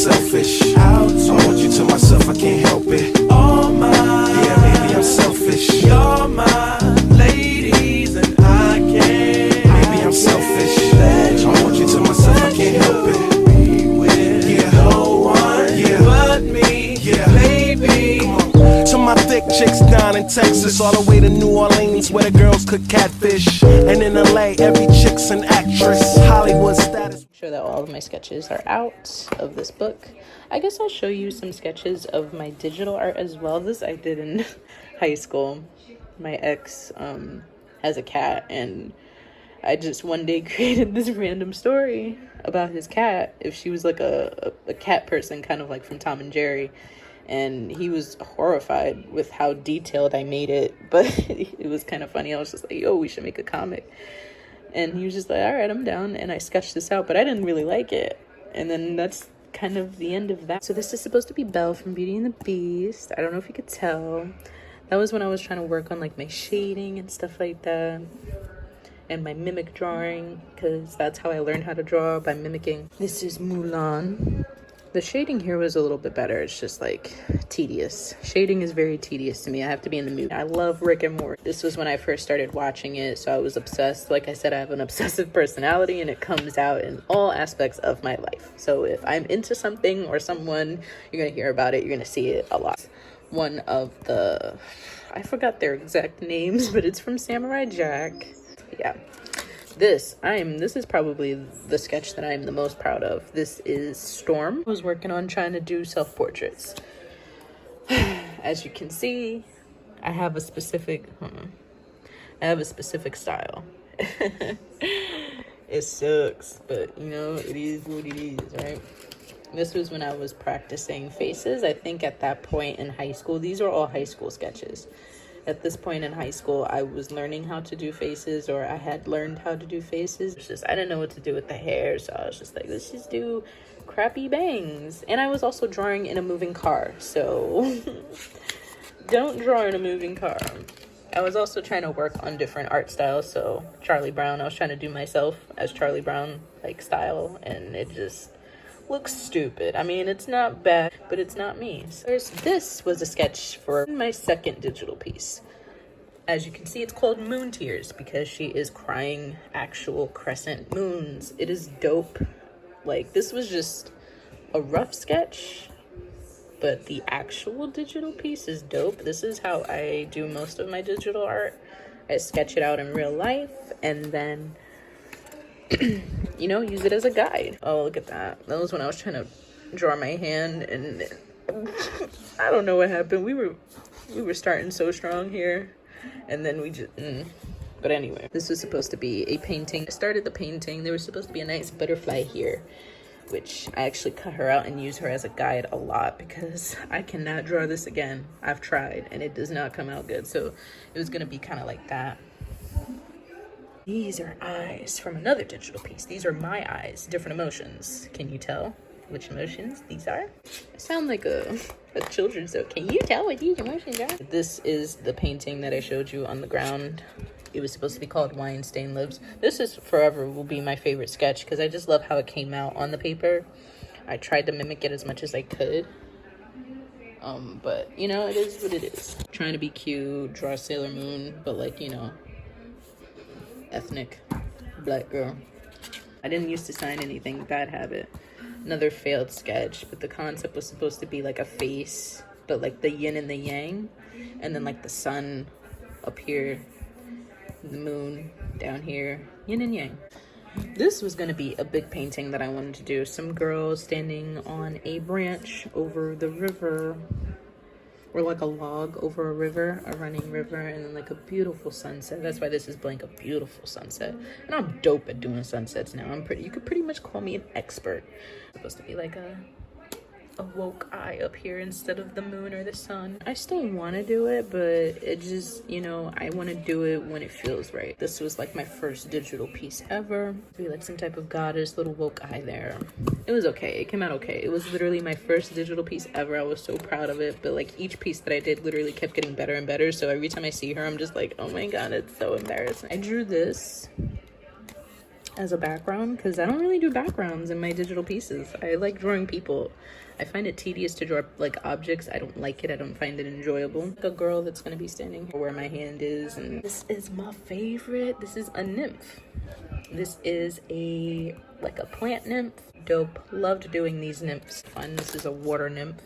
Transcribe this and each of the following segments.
selfish. I want you to myself, I can't help it. All mine. Yeah, maybe I'm selfish. You're my ladies and I can't. Maybe I'm selfish. I want you to myself, I can't help it. Be with no one but me. Yeah, baby. To my thick chicks down in Texas, all the way to New Orleans where the girls cook catfish. And in LA, every chick's an actress. Hollywood status. Sure that all of my sketches are out of this book. I guess I'll show you some sketches of my digital art as well. This I did in high school. My ex has a cat, and I just one day created this random story about his cat. If she was like a cat person, kind of like from Tom and Jerry. And he was horrified with how detailed I made it, but it was kind of funny. I was just like, yo, we should make a comic. And he was just like, all right, I'm down. And I sketched this out, but I didn't really like it. And then that's kind of the end of that. So this is supposed to be Belle from Beauty and the Beast. I don't know if you could tell. That was when I was trying to work on like my shading and stuff like that. And my mimic drawing, because that's how I learned how to draw, by mimicking. This is Mulan. The shading here was a little bit better. It's just like tedious. Shading is very tedious to me. I have to be in the mood. I love Rick and Morty. This was when I first started watching it, so I was obsessed. Like I said, I have an obsessive personality, and it comes out in all aspects of my life. So if I'm into something or someone, you're gonna hear about it. You're gonna see it a lot. One of the, I forgot their exact names, but it's from Samurai Jack. Yeah. This is probably the sketch that I'm the most proud of. This is Storm. I was working on trying to do self-portraits. As you can see, I have a specific style. It sucks, but you know, it is what it is, right? This was when I was practicing faces. I think at that point in high school, these are all high school sketches. At this point in high school, I was learning how to do faces, or I had learned how to do faces. It's just, I didn't know what to do with the hair, so I was just like, let's just do crappy bangs. And I was also drawing in a moving car, so don't draw in a moving car. I was also trying to work on different art styles, so Charlie Brown, I was trying to do myself as Charlie Brown, like, style, and it just looks stupid. I mean, it's not bad, but it's not me. So this was a sketch for my second digital piece. As you can see, it's called Moon Tears because she is crying actual crescent moons. It is dope. Like, this was just a rough sketch, but the actual digital piece is dope. This is how I do most of my digital art. I sketch it out in real life and then you know, use it as a guide. Oh, look at that. That was when I was trying to draw my hand, and I don't know what happened. We were starting so strong here, and then we just But anyway, this was supposed to be a painting. I started the painting. There was supposed to be a nice butterfly here, which I actually cut her out and use her as a guide a lot because I cannot draw this again. I've tried and it does not come out good. So it was gonna be kind of like that. These are eyes from another digital piece. These are my eyes, different emotions. Can you tell which emotions these are? I sound like a children's show. Can you tell what these emotions are? This is the painting that I showed you on the ground. It was supposed to be called Wine Stain Lips. This is forever will be my favorite sketch because I just love how it came out on the paper. I tried to mimic it as much as I could. But you know, it is what it is. Trying to be cute, draw Sailor Moon, but like, you know, ethnic black girl. I didn't used to sign anything, bad habit. Another failed sketch, but the concept was supposed to be like a face, but like the yin and the yang, and then like the sun up here, the moon down here, yin and yang. This was going to be a big painting that I wanted to do. Some girls standing on a branch over the river, or like a log over a river, a running river, and then like a beautiful sunset. That's why this is blank, a beautiful sunset. And I'm dope at doing sunsets now. You could pretty much call me an expert. It's supposed to be like a woke eye up here instead of the moon or the sun. I still want to do it, but it just, you know, I want to do it when it feels right. This was like my first digital piece ever. Be like some type of goddess, little woke eye there. It was okay. It came out okay. It was literally my first digital piece ever. I was so proud of it, but like each piece that I did literally kept getting better and better. So every time I see her, I'm just like, oh my god, it's so embarrassing. I drew this as a background, because I don't really do backgrounds in my digital pieces. I like drawing people. I find it tedious to draw like objects. I don't like it. I don't find it enjoyable. Like a girl that's gonna be standing where my hand is, and this is my favorite. This is a nymph. This is a plant nymph. Dope. Loved doing these nymphs. Fun. This is a water nymph.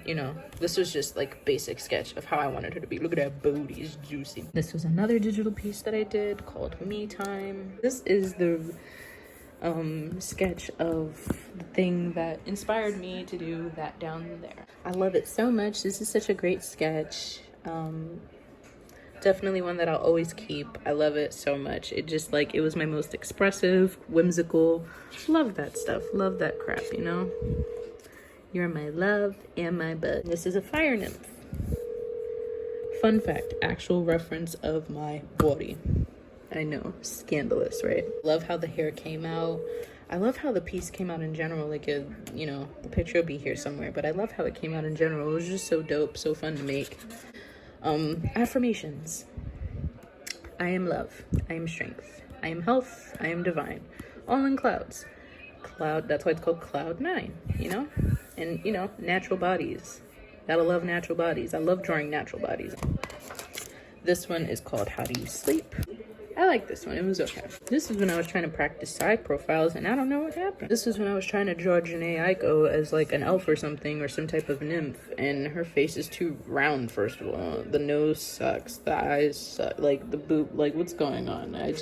You know, this was just like basic sketch of how I wanted her to be. Look at that booty, it's juicy. This was another digital piece that I did called Me Time. This is the sketch of the thing that inspired me to do that down there. I love it so much. This is such a great sketch. Definitely one that I'll always keep. I love it so much. It just like, it was my most expressive, whimsical. Love that stuff. Love that crap, you know? You're my love and my bud. This is a fire nymph. Fun fact, actual reference of my body. I know, scandalous, right? Love how the hair came out. I love how the piece came out in general. Like, you know, the picture will be here somewhere, but I love how it came out in general. It was just so dope, so fun to make. Affirmations. I am love. I am strength. I am health. I am divine. All in clouds. Cloud, that's why it's called Cloud 9, you know? And, you know, natural bodies. Gotta love natural bodies. I love drawing natural bodies. This one is called How Do You Sleep? I like this one. It was okay. This is when I was trying to practice side profiles, and I don't know what happened. This is when I was trying to draw Janae Aiko as like an elf or something, or some type of nymph, and her face is too round, first of all. The nose sucks. The eyes suck. Like, the boob. Like, what's going on? I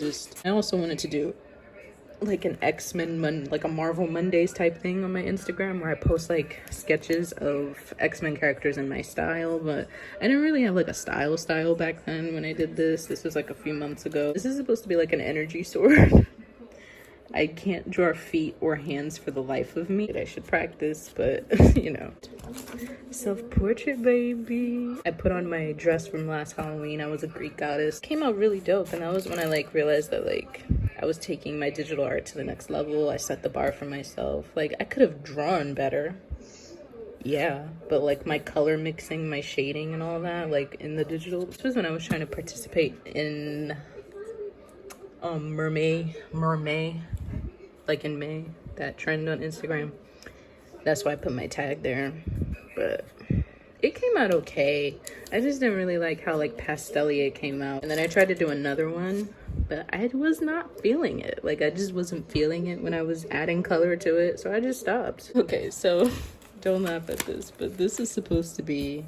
also wanted to do like an X-Men, like a Marvel Mondays type thing on my Instagram, where I post like sketches of X-Men characters in my style, but I didn't really have like a style back then when I did this. This was like a few months ago. This is supposed to be like an energy sword. I can't draw feet or hands for the life of me. I should practice, but you know. Self-portrait, baby. I put on my dress from last Halloween. I was a Greek goddess. Came out really dope, and that was when I like realized that like I was taking my digital art to the next level. I set the bar for myself. Like, I could have drawn better. Yeah, but like my color mixing, my shading and all that, like in the digital. This was when I was trying to participate in mermaid, like in May, that trend on Instagram. That's why I put my tag there. But it came out okay. I just didn't really like how like pastel-y it came out. And then I tried to do another one, but I was not feeling it. Like, I just wasn't feeling it when I was adding color to it, so I just stopped. Okay, so don't laugh at this, but this is supposed to be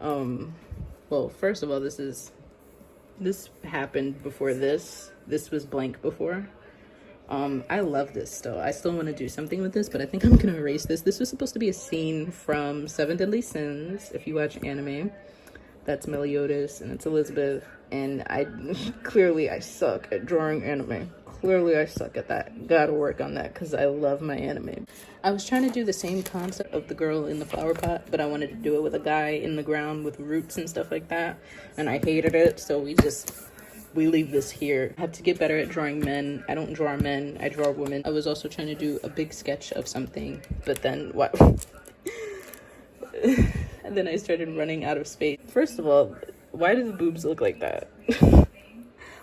well, first of all, this happened before this. This was blank before. I love this still. I still want to do something with this, but I think I'm gonna erase this. This was supposed to be a scene from Seven Deadly Sins, if you watch anime. That's Meliodas and it's Elizabeth, and clearly I suck at drawing anime. Clearly I suck at that. Gotta work on that, because I love my anime. I was trying to do the same concept of the girl in the flower pot, but I wanted to do it with a guy in the ground with roots and stuff like that, and I hated it, so we leave this here. I have to get better at drawing men. I don't draw men, I draw women. I was also trying to do a big sketch of something, but then what? And then I started running out of space. First of all, why do the boobs look like that?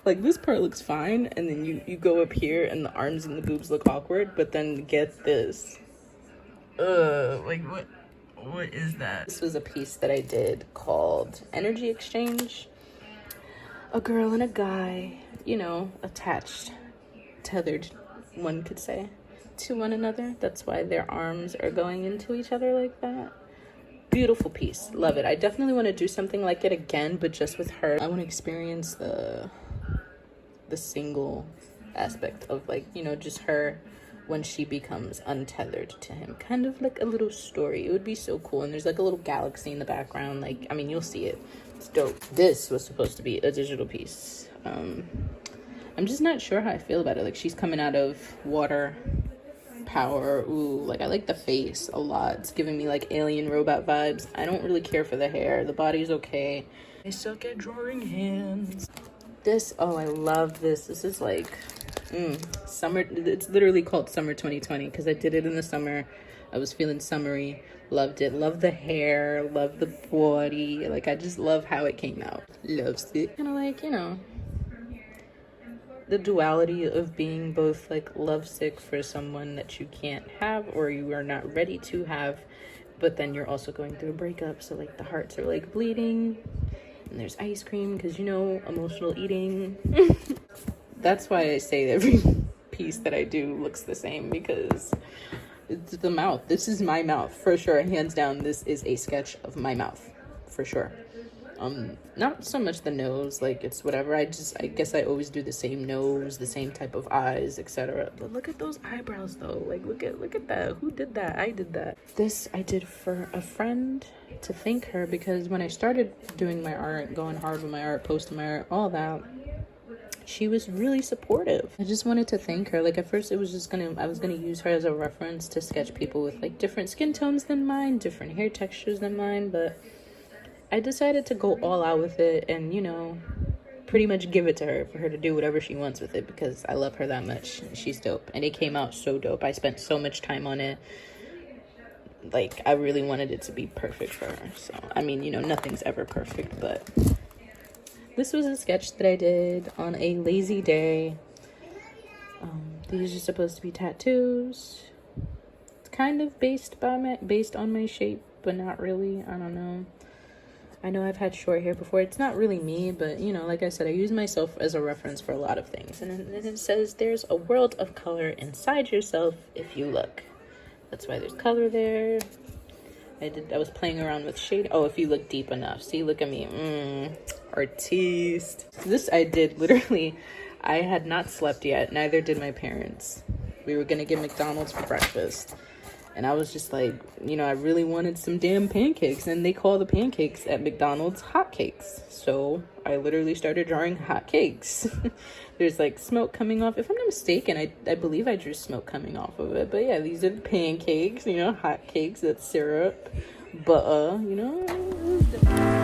Like, this part looks fine, and then you go up here and the arms and the boobs look awkward, but then get this. Like, what is that? This was a piece that I did called Energy Exchange. A girl and a guy, you know, attached, tethered, one could say, to one another. That's why their arms are going into each other like that. Beautiful piece. Love it. I definitely want to do something like it again, but just with her. I want to experience the single aspect of, like, you know, just her when she becomes untethered to him. Kind of like a little story. It would be so cool. And there's like a little galaxy in the background. Like, I mean, you'll see it. It's dope. This was supposed to be a digital piece. I'm just not sure how I feel about it. Like, she's coming out of water power. Ooh, like, I like the face a lot. It's giving me like alien robot vibes. I don't really care for the hair. The body's okay. I suck at drawing hands. This, oh, I love this. This is like summer. It's literally called Summer 2020 because I did it in the summer. I was feeling summery. Loved it. Love the hair. Love the body. Like, I just love how it came out. Loves it. Kind of like, you know, the duality of being both like lovesick for someone that you can't have or you are not ready to have, but then you're also going through a breakup, so like the hearts are like bleeding, and there's ice cream because, you know, emotional eating. That's why I say every piece that I do looks the same, because it's the mouth. This is my mouth for sure, hands down. This is a sketch of my mouth for sure. Not so much the nose, like it's whatever. I guess I always do the same nose, the same type of eyes, etc. But look at those eyebrows though. Like look at that. Who did that? I did that. This I did for a friend to thank her, because when I started doing my art, going hard with my art, posting my art, all that, she was really supportive. I just wanted to thank her. Like at first I was gonna use her as a reference to sketch people with like different skin tones than mine, different hair textures than mine, but I decided to go all out with it and, you know, pretty much give it to her for her to do whatever she wants with it, because I love her that much. She's dope. And it came out so dope. I spent so much time on it. Like, I really wanted it to be perfect for her. So, I mean, you know, nothing's ever perfect, but this was a sketch that I did on a lazy day. These are supposed to be tattoos. It's kind of based on my shape, but not really. I don't know. I know I've had short hair before. It's not really me, but, you know, like I said, I use myself as a reference for a lot of things. And then it says, there's a world of color inside yourself if you look. That's why there's color there. I was playing around with shade. Oh, if you look deep enough. See, look at me. Artiste. This I did literally. I had not slept yet. Neither did my parents. We were going to get McDonald's for breakfast. And I was just like, you know, I really wanted some damn pancakes. And they call the pancakes at McDonald's hot cakes. So I literally started drawing hot cakes. There's like smoke coming off. If I'm not mistaken, I believe I drew smoke coming off of it. But yeah, these are the pancakes, you know, hot cakes. That's syrup, butter, you know.